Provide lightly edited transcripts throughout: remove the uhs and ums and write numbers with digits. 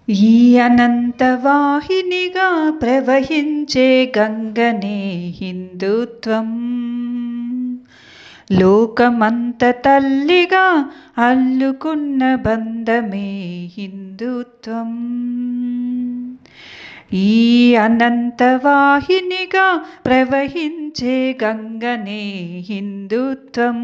ఈ అనంతవాహినిగా ప్రవహించే గంగనే హిందుత్వం. లోకమంత తల్లిగా అల్లుకున్న బంధమే హిందుత్వం. ఈ అనంతవాహినిగా ప్రవహించే గంగనే హిందుత్వం.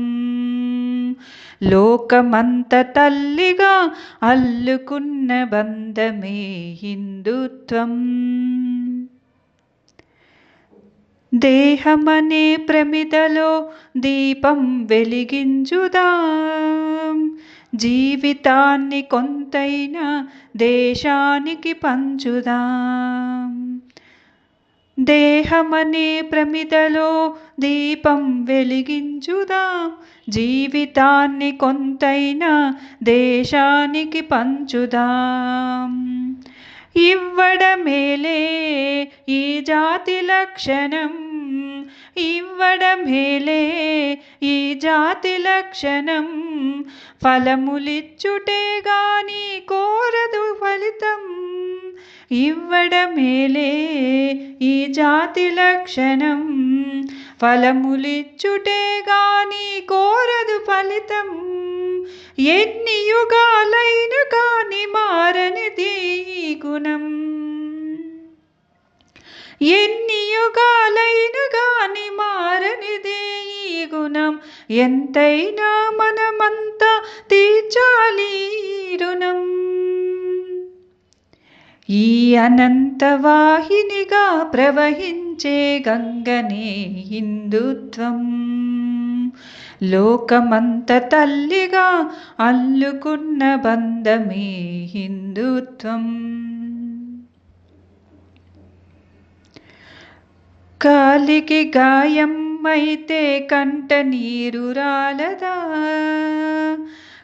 లోకమంత తల్లిగా అల్లుకున్న బంధమే హిందుత్వం. దేహమనే ప్రమిదలో దీపం వెలిగించుదాం. జీవితాన్ని కొంతైనా దేశానికి పంచుదాం. దేహమనే ప్రమిదలో దీపం వెలిగించుదాం. జీవితాన్ని కొంతైనా దేశానికి పంచుదాం. ఇవ్వడమేలే ఈ జాతి లక్షణం. ఇవ్వడమేలే ఈ జాతి లక్షణం. ఫలములిచ్చుటే గాని కోరదు ఫలితం. ఇవ్వడమేలే ఈ జాతి లక్షణం. ఫలములిచ్చుటే గాని కోరదు ఫలితం. ఎన్ని యుగాలైన కాని మారనిది ఈ గుణం. ఎన్ని యుగాలైన గాని మారనిది ఈ గుణం. ఎంతైనా మనమంతా తీర్చాలి రుణం. ఈ అనంతవాహినిగా ప్రవహించే గంగనే హిందుత్వం. లోకమంత తల్లిగా అల్లుకున్న బంధమే హిందుత్వం. కాలికి గాయం అయితే కంట నీరు రాలదా?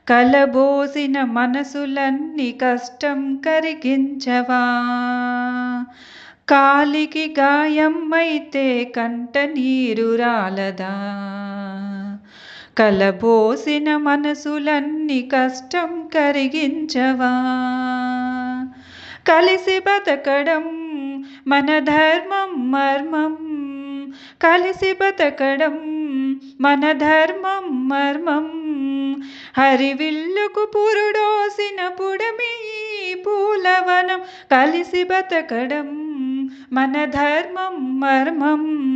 కలబోసిన మనసులన్నీ కష్టం కరిగించవా? కాలికి గాయం అయితే కంట నీరు రాలదా? కలబోసిన మనసులన్నీ కష్టం కరిగించవా? కలిసి బతకడం మన ధర్మం మర్మం. కలిసి బతకడం మన ధర్మం మర్మం. హరివిల్లుకు పురుడోసిన పుడమి పూలవనం. కలిసి బతకడం మన ధర్మం మర్మం.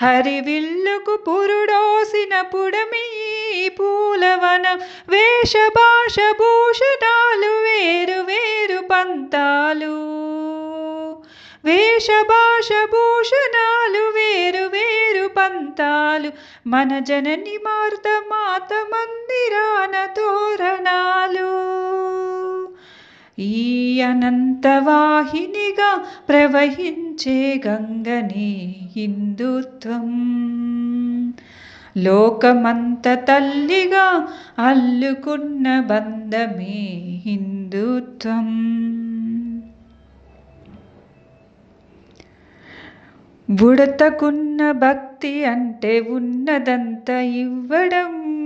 హరివిల్లుకు పురుడోసిన పుడమి పూలవనం. వేషభాష భూషణాలు వేరు వేరు పంతాలు. వేషభాష భూషణాలు వేరు వేరు పంతాలు. మన జనని మాత మాత మందిరాన తోరణాలు. ఈ అనంతవాహినిగా ప్రవహించే గంగనే హిందుత్వం. లోకమంత తల్లిగా అల్లుకున్న బంధమే హిందుత్వం. బుడతకున్న భక్తి అంటే ఉన్నదంతా ఇవ్వడం.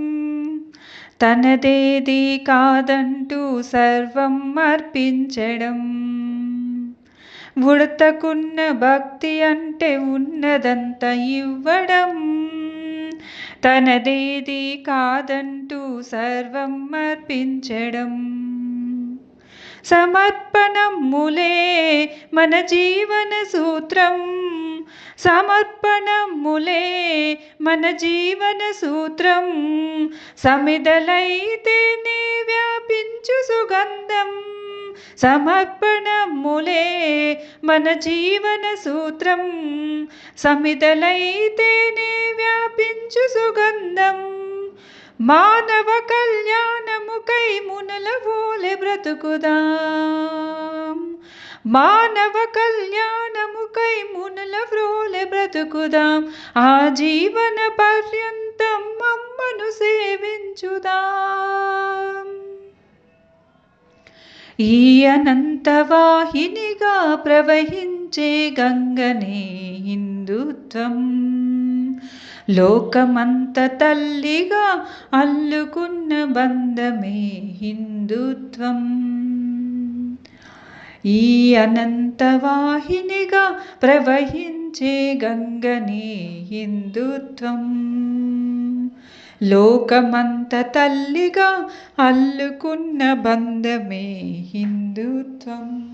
తనదేది కాదంటూ సర్వం అర్పించడం. బుడతకున్న భక్తి అంటే ఉన్నదంతా ఇవ్వడం. తనదేది కాదంటూ సర్వం అర్పించడం. సమర్పణములే మన జీవన సూత్రం. సమర్పణములే మన జీవన సూత్రం. సమిదలైతేనే వ్యాపించు సుగంధం. సమర్పణములే మన జీవన సూత్రం. సమిదలైతేనే వ్యాపించు సుగంధం. మానవ కళ్యాణముకై మునుల వోలె బ్రతుకుదాం. మానవ కళ్యాణముకై మునుల వోలె బ్రతుకుదాం. ఆ జీవన పర్యంతం అమ్మను సేవించుదాం. ఈ అనంతవాహినిగా ప్రవహించే గంగనే హిందుత్వం. లోకమంత తల్లిగా అల్లుకున్న బంధమే హిందుత్వం. ఈ అనంతవాహినిగా ప్రవహించే గంగనే హిందుత్వం. లోకమంత తల్లిగా అల్లుకున్న బంధమే హిందుత్వం.